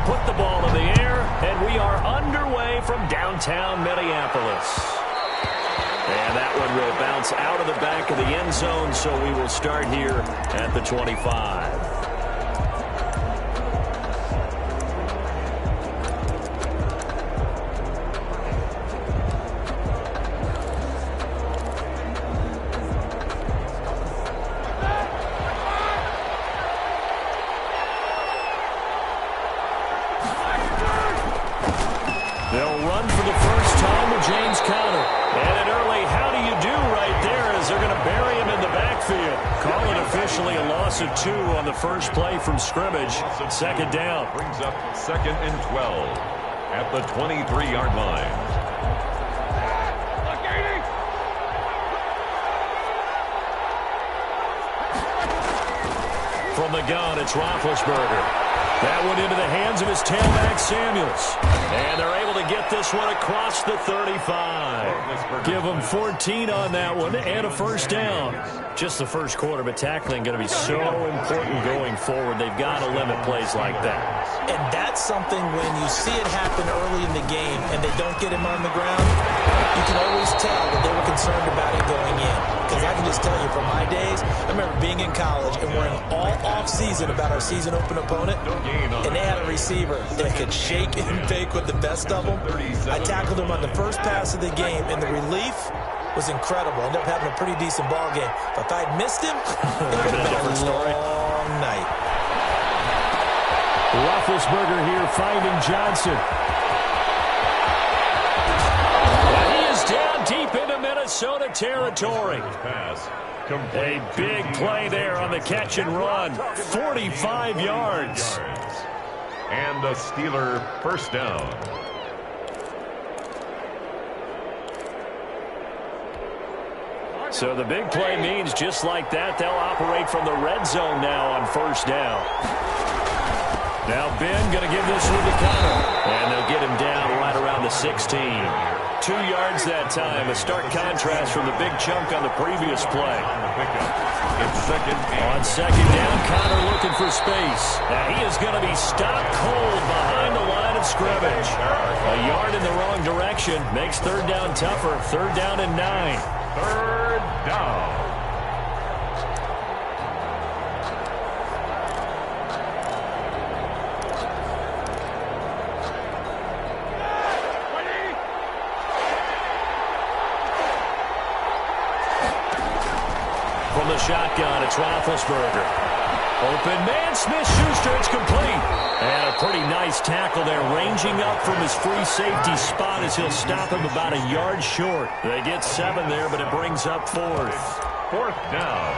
put the ball in the air, and we are underway from downtown Minneapolis. And that one will bounce out of the back of the end zone, so we will start here at the 25. They'll run for the first time with James Conner. And early, how do you do right there as they're going to bury him in the backfield? Call it officially a loss of 2 on the first play from scrimmage. Second down. Brings up 2nd and 12 at the 23-yard line. From the gun, it's Roethlisberger. That one into the hands of his tailback, Samuels. And they're able to get this one across the 35. Give them 14 on that one and a first down. Just the first quarter, but tackling going to be so important going forward. They've got to limit plays like that. And that's something when you see it happen early in the game and they don't get him on the ground, you can always tell that they were concerned about it going in. Because I can just tell you, from my days, I remember being in college and worrying all off-season about our season-open opponent, and they had a receiver that could shake and bake with the best of them. I tackled him on the first pass of the game, and the relief was incredible. I ended up having a pretty decent ball game. But if I'd missed him, it would have been a long night. Roethlisberger here finding Johnson. And he is down deep into Minnesota territory. A big play there on the catch and run. 45 yards. And a Steeler first down. So the big play means just like that, they'll operate from the red zone now on first down. Now Ben going to give this one to Conner. And they'll get him down right around the 16. 2 yards that time. A stark contrast from the big chunk on the previous play. On second down, Conner looking for space. And he is going to be stopped cold behind the line of scrimmage. A yard in the wrong direction makes third down tougher. Third down and 9. Third down. From the shotgun, it's Roethlisberger. Open man, Smith-Schuster, it's complete. And a pretty nice tackle there, ranging up from his free safety spot as he'll stop him about a yard short. They get 7 there, but it brings up 4th. Fourth down.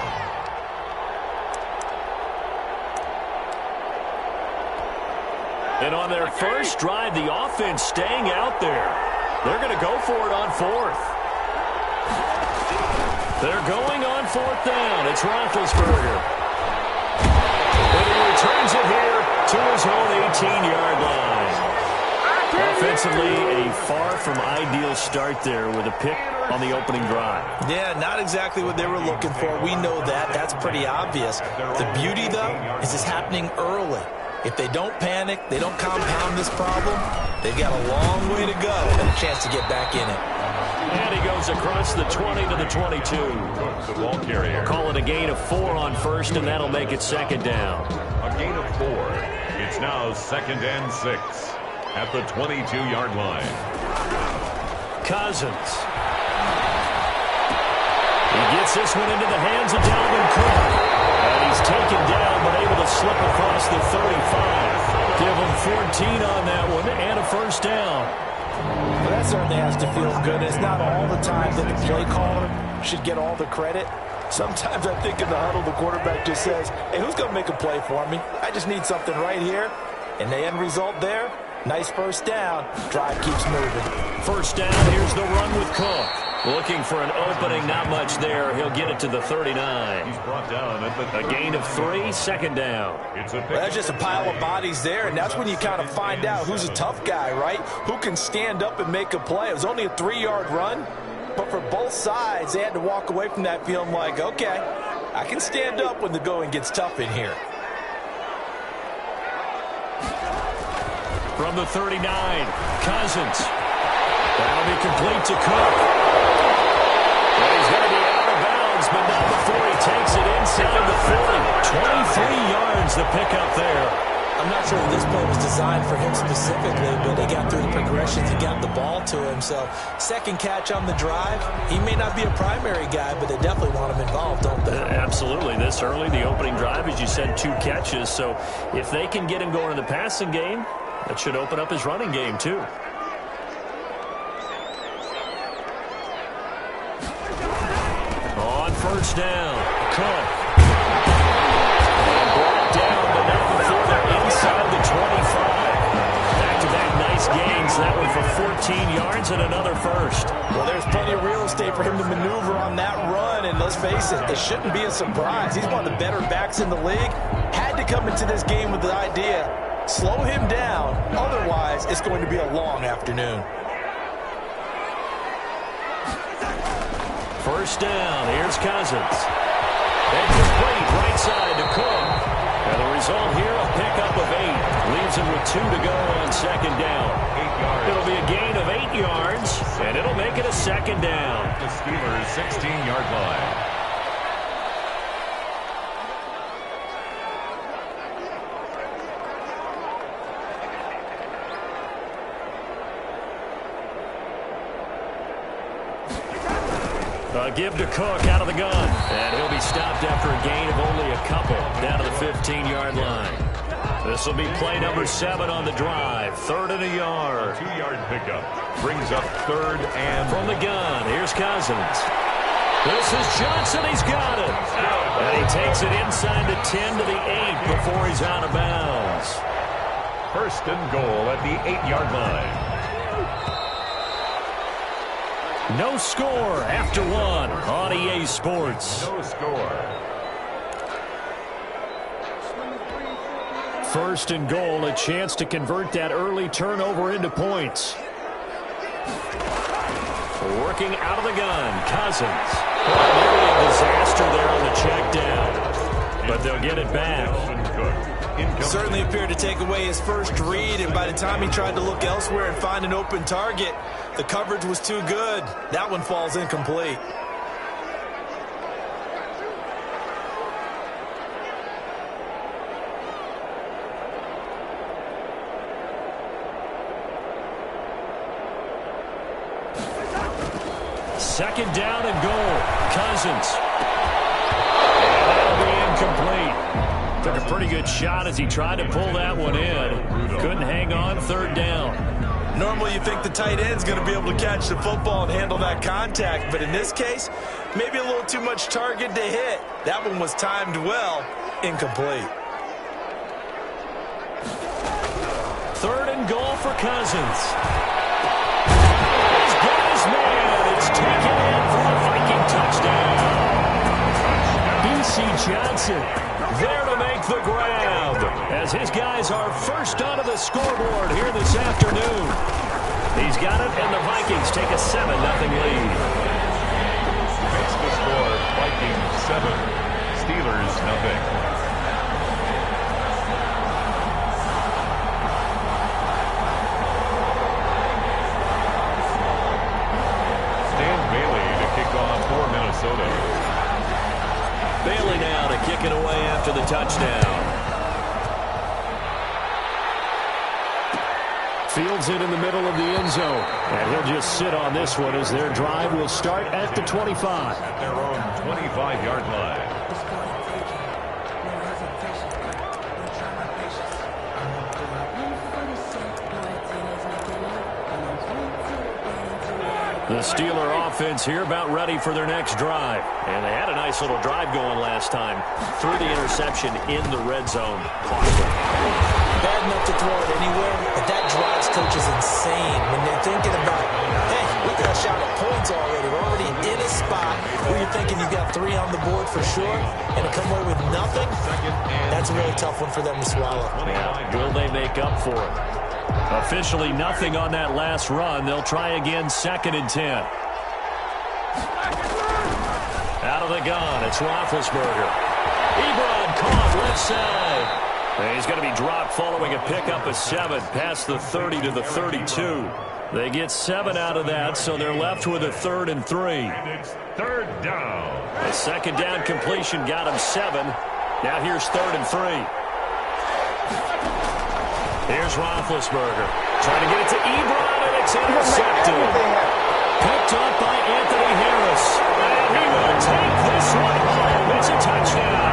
And on their first drive, the offense staying out there. They're going to go for it on 4th. They're going on 4th down. It's Roethlisberger. And he returns it here to his own 18-yard line. Offensively, a far from ideal start there with a pick on the opening drive. Yeah, not exactly what they were looking for. We know that. That's pretty obvious. The beauty, though, is it's happening early. If they don't panic, they don't compound this problem, they've got a long way to go and a chance to get back in it. And he goes across the 20 to the 22. The ball carrier. Call it a gain of 4 on first, and that'll make it second down. A gain of 4. It's now 2nd and 6 at the 22-yard line. Cousins. He gets this one into the hands of Dalvin Cook. And he's taken down, but able to slip across the 35. Give him 14 on that one, and a first down. Well, that certainly has to feel good. It's not all the time that the play caller should get all the credit. Sometimes I think in the huddle, the quarterback just says, hey, who's going to make a play for me? I just need something right here. And the end result there, nice first down. Drive keeps moving. First down, here's the run with Cook. Looking for an opening, not much there. He'll get it to the 39. He's brought down at the A gain of 3, second down. Well, that's just a pile of bodies there, and that's when you kind of find out who's a tough guy, right? Who can stand up and make a play. It was only a 3-yard run, but for both sides, they had to walk away from that feeling like, okay, I can stand up when the going gets tough in here. From the 39, Cousins. That'll be complete to Cook. Well, he's going to be out of bounds, but not before he takes it inside the 40. 23 yards the pickup there. I'm not sure if this play was designed for him specifically, but he got through the progressions and got the ball to him. So, second catch on the drive. He may not be a primary guy, but they definitely want him involved, don't they? Absolutely. This early, the opening drive, as you said, 2 catches. So, if they can get him going in the passing game, that should open up his running game, too. On first down, Cook. And brought down, but not before they're inside the 25. Back-to-back nice gains. That one for 14 yards and another first. Well, there's plenty of real estate for him to maneuver on that run, and let's face it, it shouldn't be a surprise. He's one of the better backs in the league. Had to come into this game with the idea, slow him down, otherwise it's going to be a long afternoon. First down, here's Cousins. And complete right side to Cook. And the result here, a pickup of 8. Leaves him with 2 to go on second down. 8 yards. It'll be a gain of 8 yards, and it'll make it a second down. The Steelers' 16-yard line. Give to Cook out of the gun. And he'll be stopped after a gain of only a couple down to the 15-yard line. This will be play number 7 on the drive. 3rd and a yard. 2-yard pickup. Brings up 3rd and... From the gun, here's Cousins. This is Johnson. He's got it. And he takes it inside the 10 to the 8 before he's out of bounds. 1st and goal at the 8-yard line. No score after 1 on EA Sports. No score. 1st and goal, a chance to convert that early turnover into points. Working out of the gun, Cousins. Nearly a disaster there on the check down, but they'll get it back. Certainly appeared to take away his first read, and by the time he tried to look elsewhere and find an open target, the coverage was too good. That one falls incomplete. Second down and goal. Cousins. And that'll be incomplete. Took a pretty good shot as he tried to pull that one in. Couldn't hang on. 3rd down. Normally you think the tight end's going to be able to catch the football and handle that contact, but in this case, maybe a little too much target to hit. That one was timed well. Incomplete. 3rd and goal for Cousins. He's got his man. It's taken in for a Viking touchdown. B.C. Johnson there to make the grab, as his guys are first onto the scoreboard here this afternoon. He's got it, and the Vikings take a 7-0 lead. Makes the score Vikings 7, Steelers 0. For Minnesota. Bailey now to kick it away after the touchdown. Fields it in the middle of the end zone. And he'll just sit on this one as their drive will start at the 25. At their own 25-yard line. The Steeler offense here about ready for their next drive. And they had a nice little drive going last time. Threw the interception in the red zone. Bad enough to throw it anywhere, but that drives coaches insane when they're thinking about, hey, we got a shot at points already. We're already in a spot where you're thinking you got 3 on the board for sure, and to come away with nothing, that's a really tough one for them to swallow. Yeah. Will they make up for it? Officially nothing on that last run. They'll try again 2nd and 10. Out of the gun, it's Roethlisberger. Ebron caught left side. And he's going to be dropped following a pickup of 7 past the 30 to the 32. They get 7 out of that, so they're left with a 3rd and 3. And it's 3rd down. A 2nd down completion got him 7. Now here's 3rd and 3. Here's Roethlisberger. Trying to get it to Ebron, and it's intercepted. Picked up by Anthony Harris. And he will take this one home. It's a touchdown.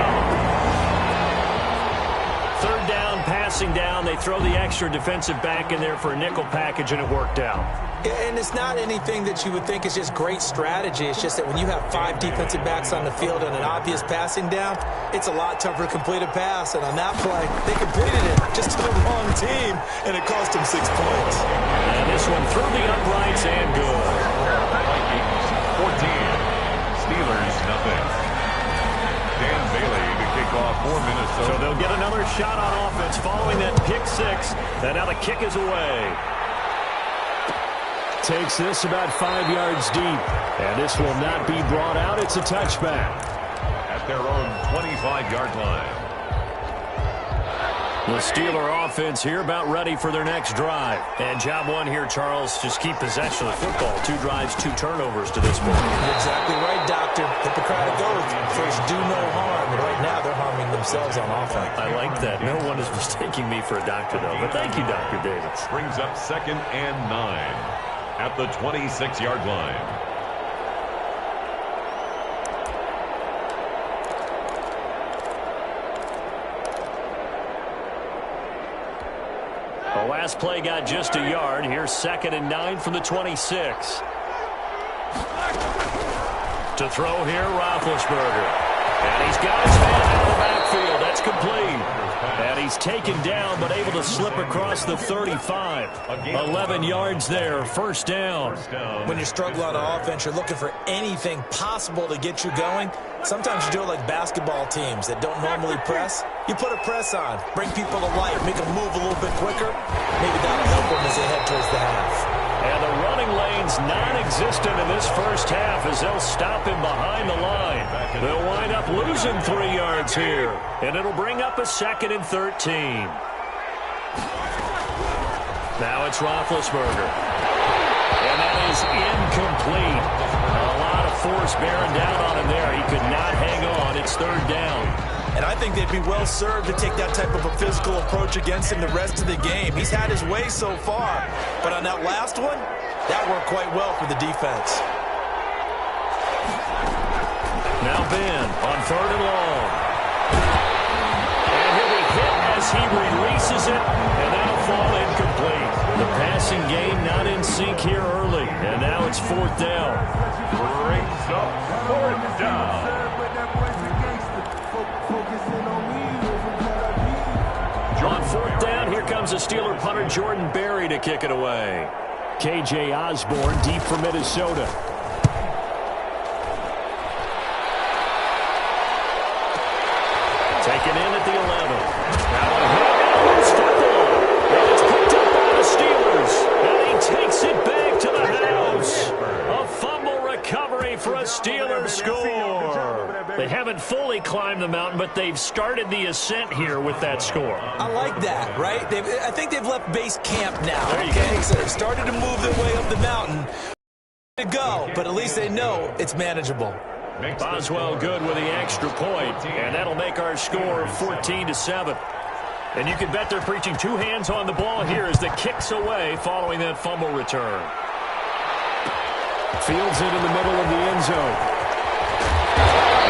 3rd down, passing down. They throw the extra defensive back in there for a nickel package, and it worked out. And it's not anything that you would think is just great strategy. It's just that when you have 5 defensive backs on the field and an obvious passing down, it's a lot tougher to complete a pass. And on that play, they completed it just to the wrong team, and it cost them 6 points. And this one through the uprights and good. Vikings 14, Steelers nothing. Dan Bailey to kick off for Minnesota. So they'll get another shot on offense following that pick 6. And now the kick is away. Takes this about 5 yards deep. And this will not be brought out. It's a touchback. At their own 25-yard line. The Steeler offense here about ready for their next drive. And job 1 here, Charles, just keep possession of the football. 2 drives, 2 turnovers to this point. You're exactly right, Doctor. Hippocratic oath. First, do no harm. And right now, they're harming themselves on offense. I like that. No one is mistaking me for a doctor, though. But thank you, Dr. Davis. Brings up 2nd and 9 at the 26-yard line. The last play got just a yard. Here's 2nd and 9 from the 26. To throw here, Roethlisberger. And he's got his man out of the backfield. That's complete. And he's taken down, but able to slip across the 35. 11 yards there, 1st down. When you're struggling on offense, you're looking for anything possible to get you going. Sometimes you do it like basketball teams that don't normally press. You put a press on, bring people to life, make them move a little bit quicker. Maybe that'll help them as they head towards the half. And the running lane's non-existent in this first half as they'll stop him behind the line. They'll wind up losing 3 yards here. And it'll bring up a 2nd and 13. Now it's Roethlisberger. And that is incomplete. A lot of force bearing down on him there. He could not hang on. It's 3rd down. And I think they'd be well served to take that type of a physical approach against him the rest of the game. He's had his way so far. But on that last one, that worked quite well for the defense. Now Ben on 3rd and long. And he'll be hit as he releases it, and that'll fall incomplete. The passing game not in sync here early, and now it's 4th down. Brings up 4th down. On 4th down, here comes a Steeler punter, Jordan Berry, to kick it away. K.J. Osborne deep for Minnesota. Taken in at the 11. Now a hit, loose football. And it's picked up by the Steelers. And he takes it back to the house. A fumble recovery for a Steelers score. They haven't fully climbed the mountain, but they've started the ascent here with that score. I like that, right? I think they've left base camp now. There you go. So they've started to move their way up the mountain. To go, but at least they know it's manageable. Boswell good with the extra point, and that'll make our score 14-7. And you can bet they're preaching 2 hands on the ball here as the kick's away following that fumble return. Fields it in the middle of the end zone.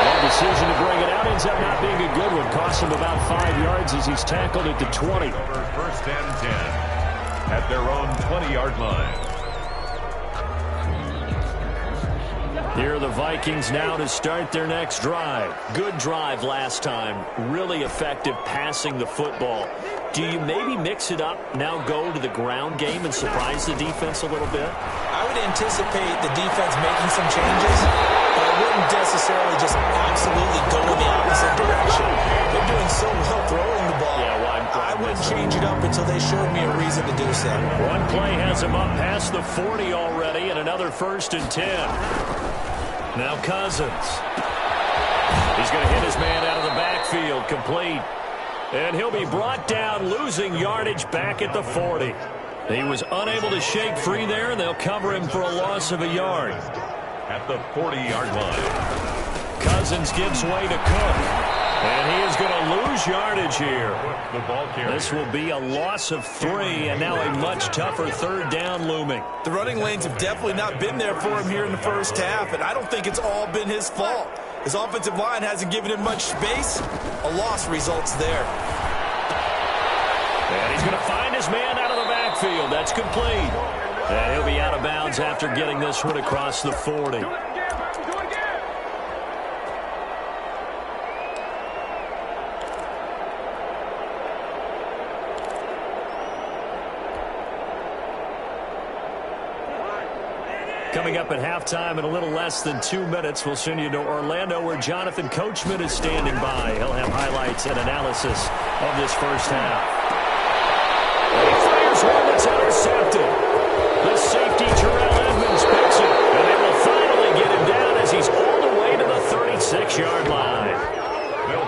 And decision to bring it out ends up not being a good one. Costs him about 5 yards as he's tackled at the 20. 1st and 10 at their own 20-yard line. Here are the Vikings now to start their next drive. Good drive last time. Really effective passing the football. Do you maybe mix it up, now go to the ground game and surprise the defense a little bit? I would anticipate the defense making some changes, but I wouldn't necessarily just absolutely go in the opposite direction. They're doing so well throwing the ball. Yeah, well, I wouldn't change it up until they showed me a reason to do so. One play has him up past the 40 already, and another 1st and 10. Now Cousins. He's going to hit his man out of the backfield, complete. And he'll be brought down, losing yardage back at the 40. He was unable to shake free there, and they'll cover him for a loss of a yard. At the 40-yard line. Cousins gives way to Cook. And he is going to lose yardage here. The ball carrier. This will be a loss of 3, and now a much tougher third down looming. The running lanes have definitely not been there for him here in the first half, and I don't think it's all been his fault. His offensive line hasn't given him much space. A loss results there. And he's going to find his man out of the backfield. That's complete. And he'll be out of bounds after getting this one across the 40. Coming up at halftime in a little less than 2 minutes, we'll send you to Orlando where Jonathan Coachman is standing by. He'll have highlights and analysis of this first half. And he fires one that's intercepted. The safety, Terrell Edmonds, picks it. And they will finally get him down as he's all the way to the 36-yard line.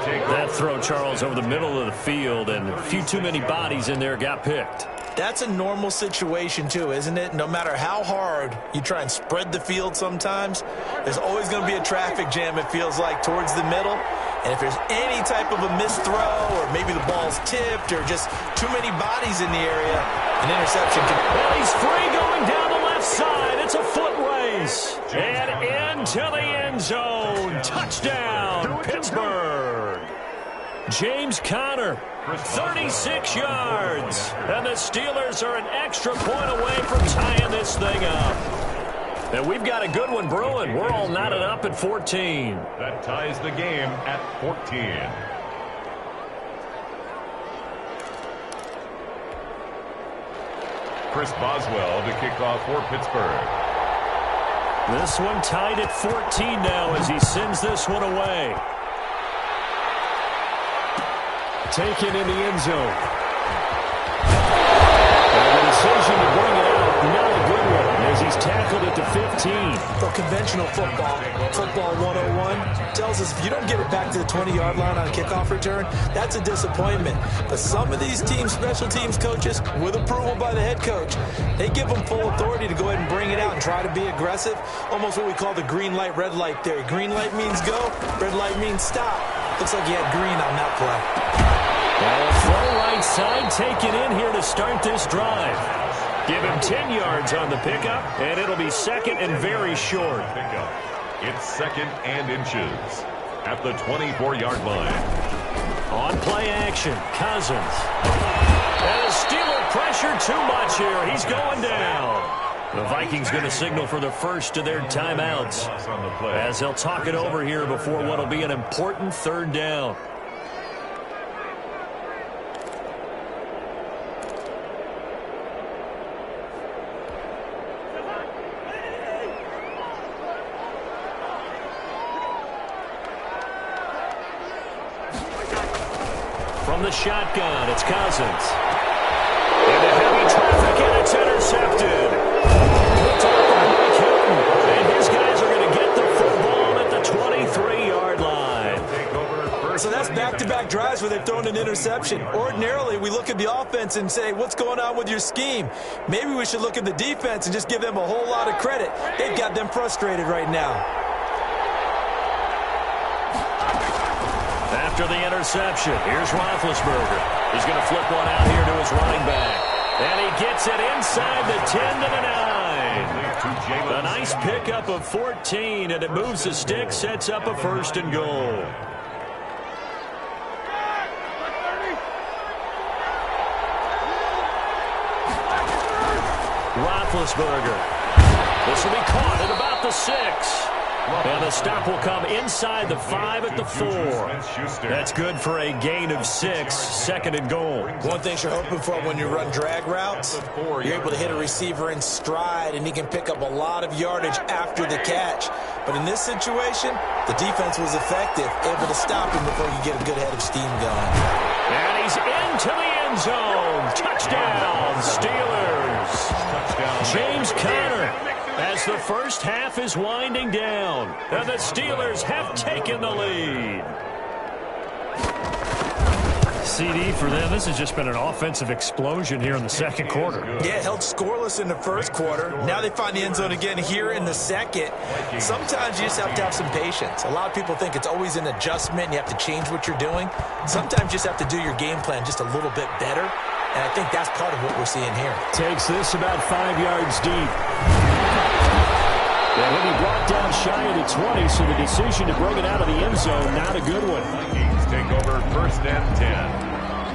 That throw, Charles, over the middle of the field, and a few too many bodies in there got picked. That's a normal situation, too, isn't it? No matter how hard you try and spread the field sometimes, there's always going to be a traffic jam, it feels like, towards the middle. And if there's any type of a missed throw, or maybe the ball's tipped, or just too many bodies in the area, an interception can... Well, he's free going down the left side. It's a foot race. And into the end zone. Touchdown, Pittsburgh. James Conner, 36 yards. And the Steelers are an extra point away from tying this thing up. And we've got a good one brewing. We're all knotted up at 14. That ties the game at 14. Chris Boswell to kick off for Pittsburgh. This one tied at 14 now as he sends this one away. Taken in the end zone. And the decision to bring it out, not a good one, as he's tackled it to 15. For conventional football 101 tells us if you don't get it back to the 20-yard line on a kickoff return, that's a disappointment. But some of these teams, special teams coaches, with approval by the head coach, they give them full authority to go ahead and bring it out and try to be aggressive. Almost what we call the green light, red light theory. Green light means go, red light means stop. Looks like he had green on that play. Well, throw right side taken in here to start this drive. Give him 10 yards on the pickup, and it'll be second and very short. Pickup. It's second and inches at the 24-yard line. On play action, Cousins. And the Steeler pressure too much here. He's going down. The Vikings going to signal for the first of their timeouts as they'll talk it over here before what will be an important third down. From the shotgun, it's Cousins. Into heavy traffic, and it's intercepted. Picked off by Mike Hilton. And his guys are going to get the football at the 23-yard line. So that's back-to-back drives where they've thrown an interception. Ordinarily, we look at the offense and say, what's going on with your scheme? Maybe we should look at the defense and just give them a whole lot of credit. They've got them frustrated right now. After the interception, here's Roethlisberger. He's going to flip one out here to his running back. And he gets it inside the 10 to the 9. A nice pickup of 14, and it moves the stick, sets up a first and goal. Roethlisberger. This will be caught at about the 6. And the stop will come inside the 5 at the 4. That's good for a gain of 6, second and goal. One thing you're hoping for when you run drag routes, you're able to hit a receiver in stride, and he can pick up a lot of yardage after the catch. But in this situation, the defense was effective, able to stop him before you get a good head of steam going. And he's into the end zone. Touchdown, Steelers. James Conner. As the first half is winding down, and the Steelers have taken the lead. CD for them. This has just been an offensive explosion here in the second quarter. Yeah, held scoreless in the first quarter. Now they find the end zone again here in the second. Sometimes you just have to have some patience. A lot of people think it's always an adjustment and you have to change what you're doing. Sometimes you just have to do your game plan just a little bit better, and I think that's part of what we're seeing here. Takes this about 5 yards deep. And he'll be brought down shy of the 20, so the decision to bring it out of the end zone, not a good one. Vikings take over 1st and 10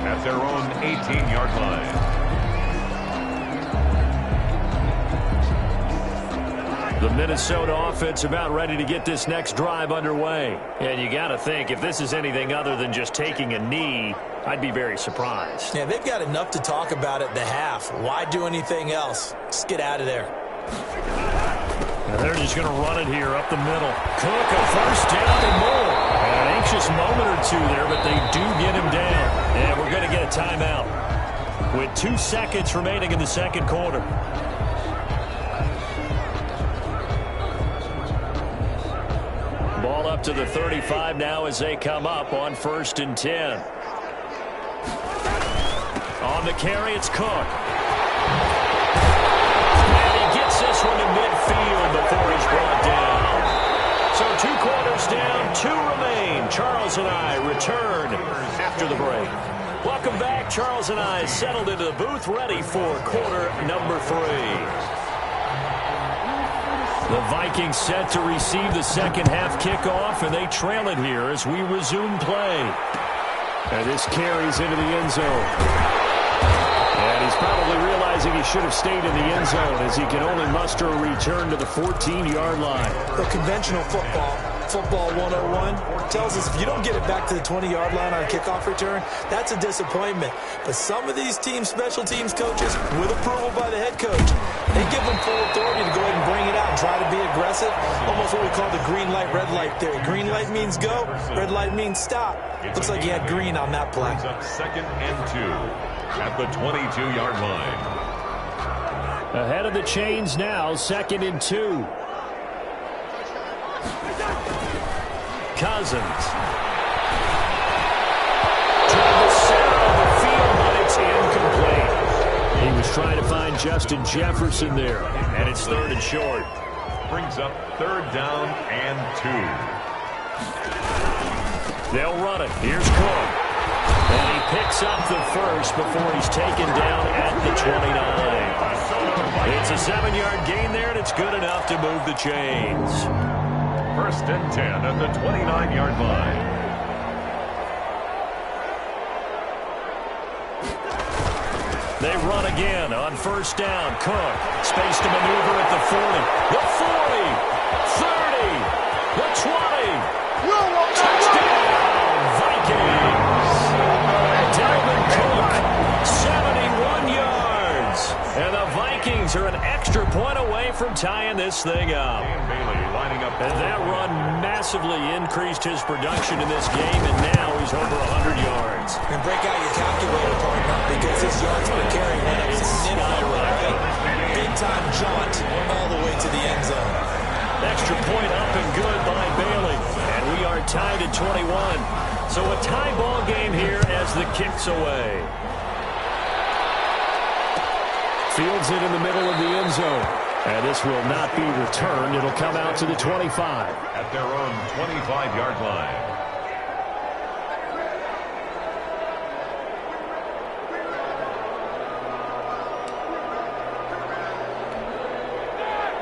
at their own 18-yard line. The Minnesota offense about ready to get this next drive underway. And you got to think, if this is anything other than just taking a knee, I'd be very surprised. Yeah, they've got enough to talk about at the half. Why do anything else? Just get out of there. And they're just going to run it here up the middle. Cook, a first down and more. An anxious moment or two there, but they do get him down. And we're going to get a timeout with 2 seconds remaining in the second quarter. Ball up to the 35 now as they come up on 1st and 10. On the carry, it's Cook. This one to midfield before he's brought down. So 2 quarters down, 2 remain. Charles and I return after the break. Welcome back. Charles and I settled into the booth, ready for quarter number 3. The Vikings set to receive the second half kickoff, and they trail it here as we resume play. And this carries into the end zone. And he's probably realizing he should have stayed in the end zone as he can only muster a return to the 14-yard line. The conventional football 101, tells us if you don't get it back to the 20-yard line on a kickoff return, that's a disappointment. But some of these special teams coaches, with approval by the head coach, they give them full authority to go ahead and bring it out and try to be aggressive. Almost what we call the green light, red light theory. Green light means go, red light means stop. Looks like he had green on that play. Brings up 2nd and 2 at the 22-yard line. Ahead of the chains now, 2nd and 2. Cousins. Toward the center of the field, but it's incomplete. He was trying to find Justin Jefferson there, and it's 3rd and short. Brings up 3rd down and 2. They'll run it. Here's Cook. And he picks up the first before he's taken down at the 29. It's a 7-yard gain there, and it's good enough to move the chains. 1st and 10 at the 29-yard line. They run again on 1st down. Cook, space to maneuver at the 40, the 40, 30, the 20. Touchdown, Vikings. Dalvin Cook, 71 yards. And the Vikings are an extra point away from tying this thing up. Dan Bailey lining up. And that run massively increased his production in this game, and now he's over 100 yards. And break out your calculator, partner, because his yards per carry went up significantly. Big-time jaunt all the way to the end zone. Extra point up and good by Bailey. And we are tied at 21. So a tie ball game here as the kick's away. Fields it in the middle of the end zone. And this will not be returned. It'll come out to the 25. At their own 25-yard line.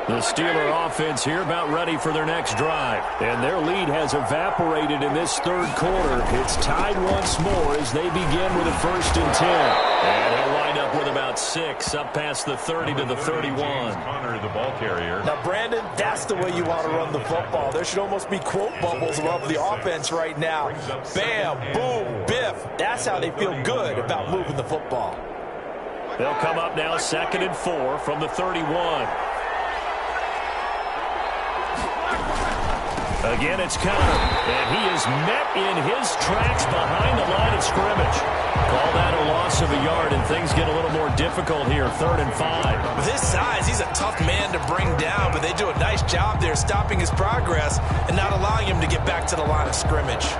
The Steeler offense here about ready for their next drive. And their lead has evaporated in this 3rd quarter. It's tied once more as they begin with a 1st and 10. And he'll wind up with about 6 up past the 30 to the 31. Connor, the ball carrier. Now, Brandon, that's the way you want to run the football. There should almost be quote bubbles above the offense right now. Bam, boom, biff. That's how they feel good about moving the football. They'll come up now 2nd and 4 from the 31. Again, it's Connor, and he is met in his tracks behind the line of scrimmage. Call that a loss of a yard, and things get a little more difficult here, 3rd and 5. With his size, he's a tough man to bring down, but they do a nice job there stopping his progress and not allowing him to get back to the line of scrimmage.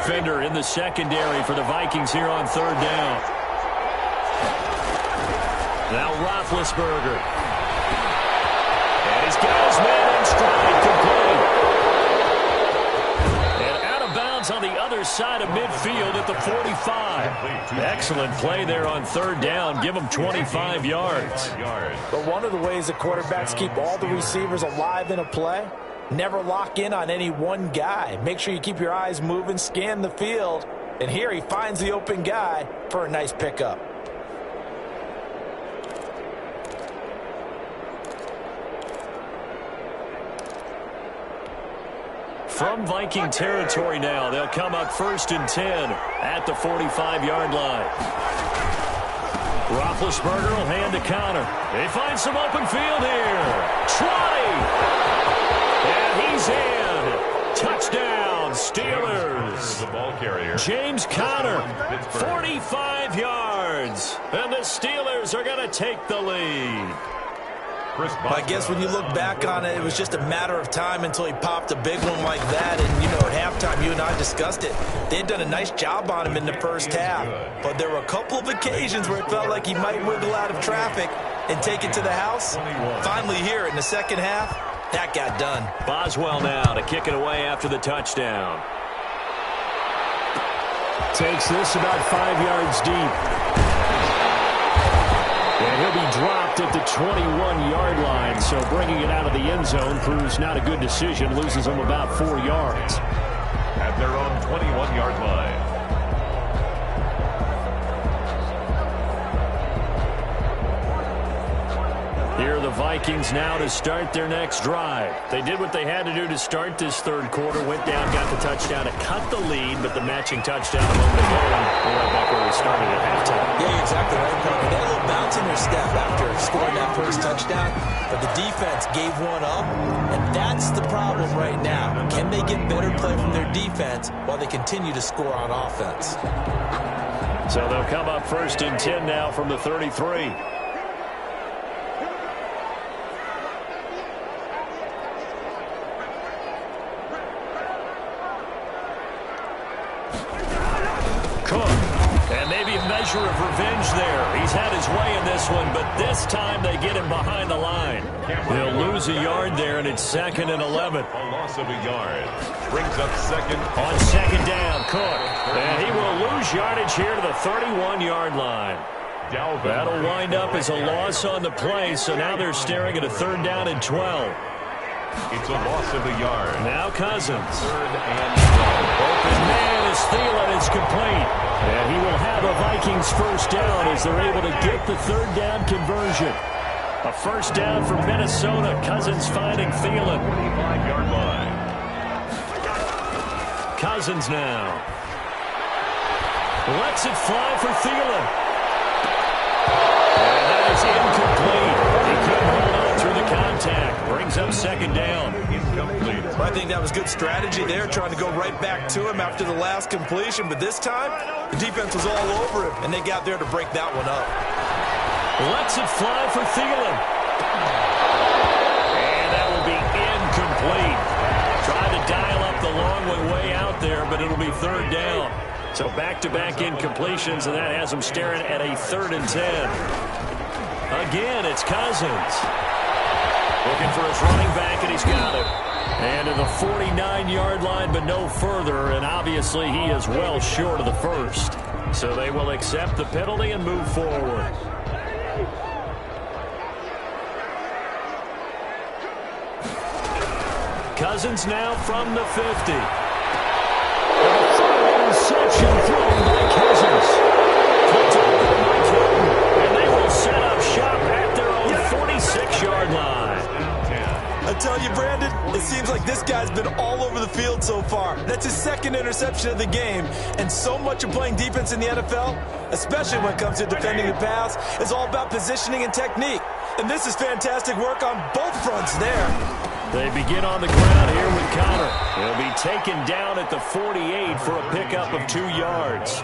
defender in the secondary for the Vikings here on third down. Now Roethlisberger. And he's got his man in stride, complete. And out of bounds on the other side of midfield at the 45. Excellent play there on third down. Give him 25 yards. But one of the ways the quarterbacks keep all the receivers alive in a play, never lock in on any one guy. Make sure you keep your eyes moving, scan the field. And here he finds the open guy for a nice pickup. From Viking territory now, they'll come up 1st and 10 at the 45-yard line. Roethlisberger will hand to Connor. They find some open field here. Trotty! And he's in. Touchdown, Steelers. The ball carrier. James Conner, 45 yards. And the Steelers are going to take the lead. I guess when you look back on it, it was just a matter of time until he popped a big one like that. And, you know, at halftime, you and I discussed it. They had done a nice job on him in the first half. But there were a couple of occasions where it felt like he might wiggle out of traffic and take it to the house. Finally here in the second half, that got done. Boswell now to kick it away after the touchdown. Takes this about 5 yards deep. And he'll be dropped at the 21-yard line, so bringing it out of the end zone proves not a good decision. Loses him about 4 yards. At their own 21-yard line. Here are the Vikings now to start their next drive. They did what they had to do to start this third quarter. Went down, got the touchdown to cut the lead, but the matching touchdown a moment ago. We're right back where we started at halftime. Yeah, you're exactly right, Parker. They had a little bounce in their step after scoring that first touchdown, but the defense gave one up, and that's the problem right now. Can they get better play from their defense while they continue to score on offense? So they'll come up 1st and 10 now from the 33. Measure of revenge there. He's had his way in this one, but this time they get him behind the line. They'll lose a yard there, and it's 2nd and 11. A loss of a yard. Brings up second. On 2nd down, Cook. And he will lose yardage here to the 31-yard line. That'll wind up as a loss on the play, so now they're staring at a 3rd down and 12. It's a loss of a yard. Now Cousins. 3rd and 12. Open man is Thielen. It's complete. And he will have a Vikings first down as they're able to get the 3rd down conversion. A first down for Minnesota. Cousins finding Thielen. 45-yard line. Cousins now. Lets it fly for Thielen. And that is incomplete. He couldn't hold on through the contact. Brings up 2nd down. Incomplete. I think that was good strategy there, trying to go right back to him after the last completion. But this time, the defense was all over him, and they got there to break that one up. Lets it fly for Thielen. And that will be incomplete. Trying to dial up the long way out there, but it'll be 3rd down. So back-to-back incompletions, and that has them staring at a 3rd and 10. Again, it's Cousins. Looking for his running back, and he's got it. And to the 49-yard line, but no further, and obviously he is well short of the first. So they will accept the penalty and move forward. Cousins now from the 50. Interception thrown by Cousins. And they will set up shop at their own 46-yard line. I tell you, Brandon, it seems like this guy's been all over the field so far. That's his 2nd interception of the game. And so much of playing defense in the NFL, especially when it comes to defending the pass, is all about positioning and technique. And this is fantastic work on both fronts there. They begin on the ground here with Connor. He'll be taken down at the 48 for a pickup of 2 yards.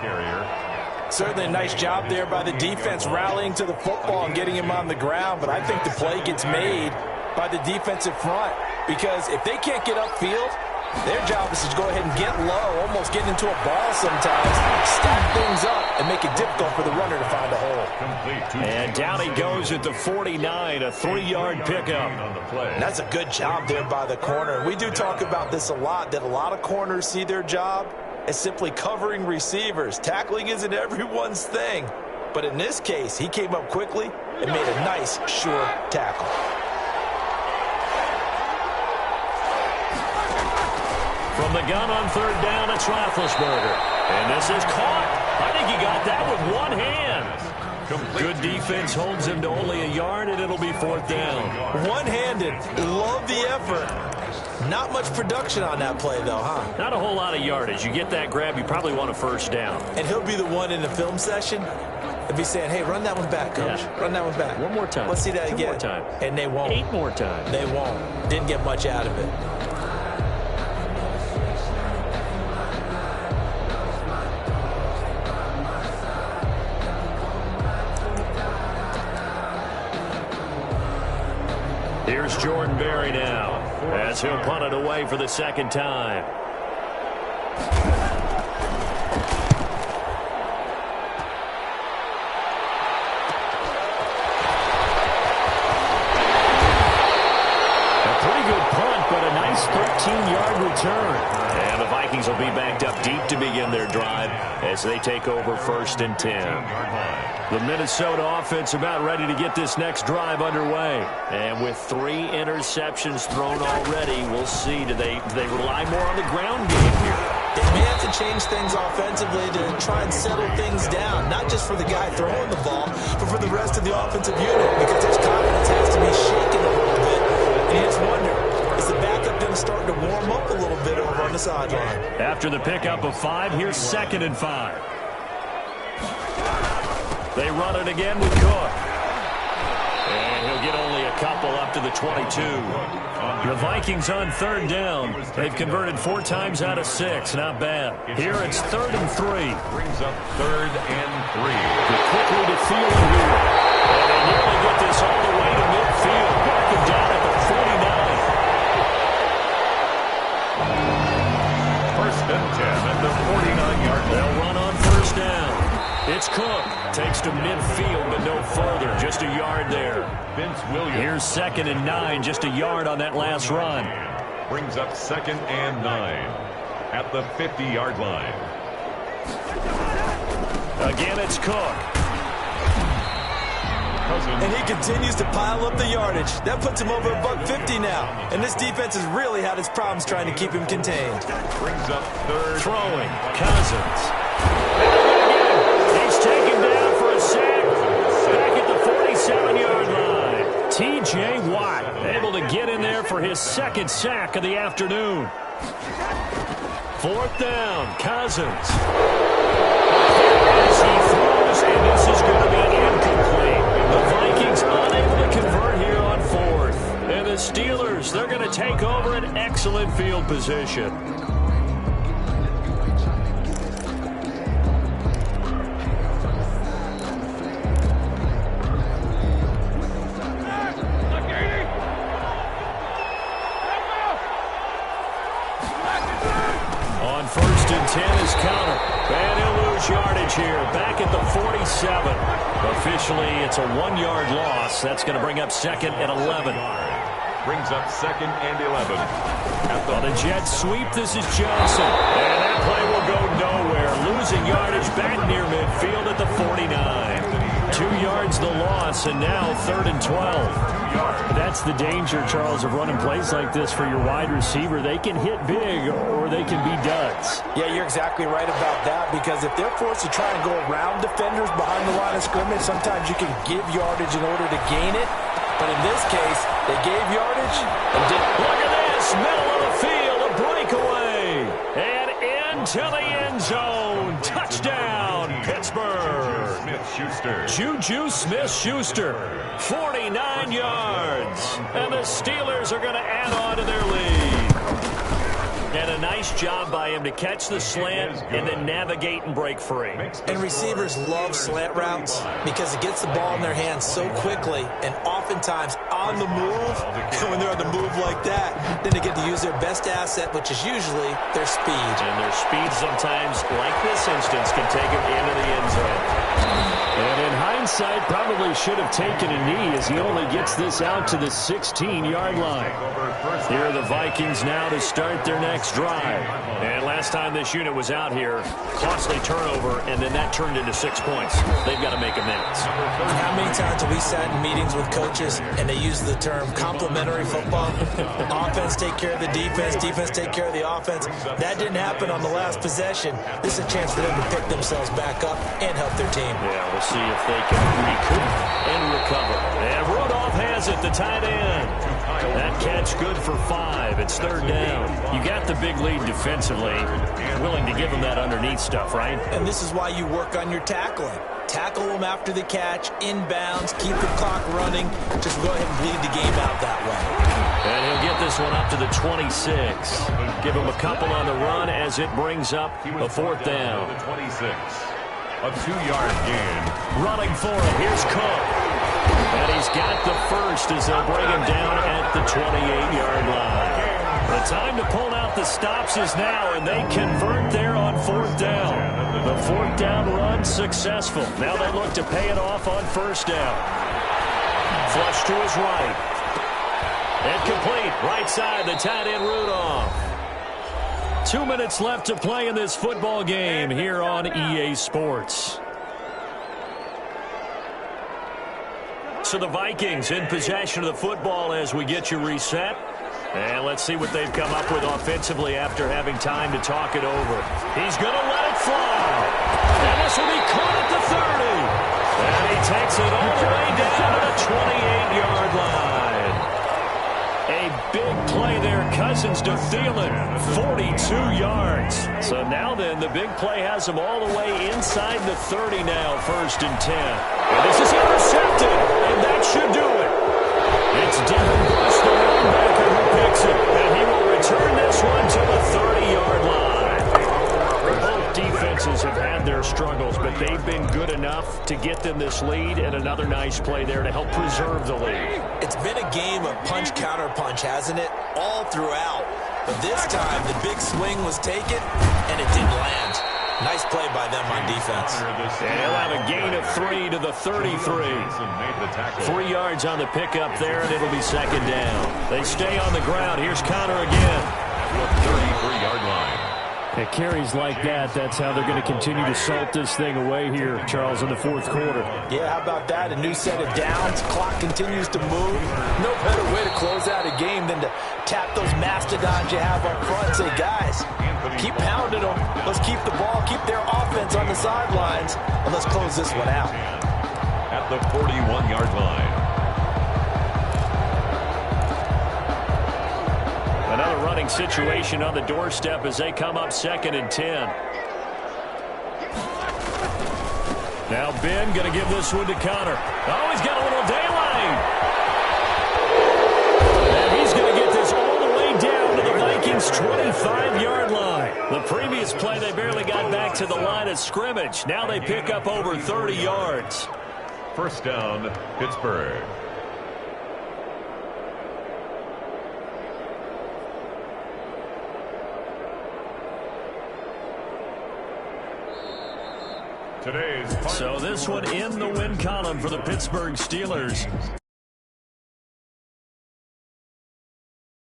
Certainly a nice job there by the defense rallying to the football and getting him on the ground. But I think the play gets made by the defensive front, because if they can't get upfield, Their job is to go ahead and get low, almost get into a ball sometimes, stack things up, and make it difficult for the runner to find a hole. And down he goes at the 49, a 3-yard pickup. And that's a good job there by the corner. We do talk about this a lot, that a lot of corners see their job as simply covering receivers. Tackling isn't everyone's thing. But in this case, he came up quickly and made a nice, sure tackle. From the gun on 3rd down, it's Roethlisberger. And this is caught. I think he got that with one hand. Good defense holds him to only a yard, and it'll be 4th down. One-handed. Love the effort. Not much production on that play, though, huh? Not a whole lot of yardage. You get that grab, you probably want a 1st down. And he'll be the one in the film session. He'll be saying, hey, run that one back, Coach. Yeah. Run that one back. One more time. Let's see that 2 again. more times. And they won't. 8 more times. They won't. Didn't get much out of it. Here's Jordan Berry now, as he'll punt it away for the 2nd time. A pretty good punt, but a nice 13-yard return. And the Vikings will be backed up deep to begin their drive as they take over 1st and 10. The Minnesota offense about ready to get this next drive underway. And with 3 interceptions thrown already, we'll see. Do they rely more on the ground game here? They may have to change things offensively to try and settle things down, not just for the guy throwing the ball, but for the rest of the offensive unit, because his confidence has to be shaken a little bit. And you just wonder, is the backup going to start to warm up a little bit over on the sideline? After the pickup of 5, here's 2nd and 5. They run it again with Cook. And he'll get only a couple up to the 22. The Vikings on 3rd down. They've converted 4 times out of 6. Not bad. Here it's 3rd and 3. Brings up 3rd and 3. Quickly to Thielen here. And they nearly get this all the way to midfield. Mark him down at the 49. 1st and 10 at the 49-yard line. They'll run on 1st down. It's Cook. Takes to midfield, but no further. Just a yard there. Vince Williams. Here's 2nd and 9. Just a yard on that last run. Brings up 2nd and 9 at the 50-yard line. Again, it's Cook. And he continues to pile up the yardage. That puts him over $150 now. And this defense has really had its problems trying to keep him contained. Brings up 3rd. Throwing. Cousins. He's taken down for a sack. Back at the 47-yard line. T.J. Watt able to get in there for his 2nd sack of the afternoon. 4th down. Cousins. As he throws, and this is going to be incomplete. The Vikings unable to convert here on 4th. And the Steelers, they're going to take over an excellent field position. On 1st and 10 is Counter. And he'll lose yardage here. Back at the 47. Officially, it's a 1-yard loss. That's going to bring up 2nd and 11. Brings up 2nd and 11. On the jet sweep, this is Johnson. And that play will go nowhere. Losing yardage back near midfield at the 49. 2 yards the loss, and now 3rd and 12. That's the danger, Charles, of running plays like this for your wide receiver. They can hit big or they can be duds. Yeah, you're exactly right about that, because if they're forced to try and go around defenders behind the line of scrimmage, sometimes you can give yardage in order to gain it. But in this case, they gave yardage and didn't. Look at this, middle of the field, a breakaway. And into the end zone. Touchdown, Pittsburgh. Smith-Schuster. Juju Smith-Schuster, 49 yards. And the Steelers are going to add on to their lead. And a nice job by him to catch the slant and then navigate and break free. And receivers love slant routes because it gets the ball in their hands so quickly and oftentimes on the move, and when they're on the move like that, then they get to use their best asset, which is usually their speed. And their speed sometimes, like this instance, can take them into the end zone. And in hindsight, probably should have taken a knee as he only gets this out to the 16-yard line. Here are the Vikings now to start their next drive. And last time this unit was out here, costly turnover, and then that turned into 6 points. They've got to make amends. How many times have we sat in meetings with coaches and they use the term complementary football? Offense take care of the defense, defense take care of the offense. That didn't happen on the last possession. This is a chance for them to pick themselves back up and help their team. Yeah, we'll see if they can recoup and recover. And Rudolph has it, the tight end. That catch good for 5. It's third down. You got the big lead defensively. Willing to give them that underneath stuff, right? And this is why you work on your tackling. Tackle them after the catch, inbounds, keep the clock running. Just go ahead and bleed the game out that way. And he'll get this one up to the 26. Give him a couple on the run as it brings up a fourth down. The 26. A 2-yard gain. Running for it. Here's Cook. And he's got the first as they'll bring him down at the 28-yard line. The time to pull out the stops is now, and they convert there on fourth down. The fourth down run successful. Now they look to pay it off on first down. Flush to his right. And complete. Right side, the tight end Rudolph. 2 minutes left to play in this football game here on EA Sports. So the Vikings in possession of the football as we get you reset. And let's see what they've come up with offensively after having time to talk it over. He's going to let it fly. And this will be caught at the 30. And he takes it all the way down to the 28-yard line. A big play there, Cousins to Thielen, 42 yards. So now then, the big play has him all the way inside the 30 now, 1st and 10. And this is intercepted, and that should do it. It's Devin Bush, the linebacker, who picks it, and he will return this one to the 30-yard line. Both defenses have had their struggles, but they've been good enough to get them this lead, and another nice play there to help preserve the lead. It's been a game of punch-counter-punch, hasn't it? All throughout. But this time, the big swing was taken, and it didn't land. Nice play by them on defense. And he'll have a gain of 3 to the 33. 3 yards on the pickup there, and it'll be second down. They stay on the ground. Here's Connor again. 33-yard line. At carries like that, that's how they're going to continue to salt this thing away here, Charles, in the fourth quarter. Yeah, how about that? A new set of downs. Clock continues to move. No better way to close out a game than to tap those mastodons you have up front and say, guys, keep pounding them. Let's keep the ball, keep their offense on the sidelines, and let's close this one out. At the 41-yard line. Another running situation on the doorstep as they come up 2nd and 10. Now Ben going to give this one to Connor. Oh, he's got a little daylight. And he's going to get this all the way down to the Vikings' 25-yard line. The previous play, they barely got back to the line of scrimmage. Now they pick up over 30 yards. First down, Pittsburgh. So this one in the win column for the Pittsburgh Steelers.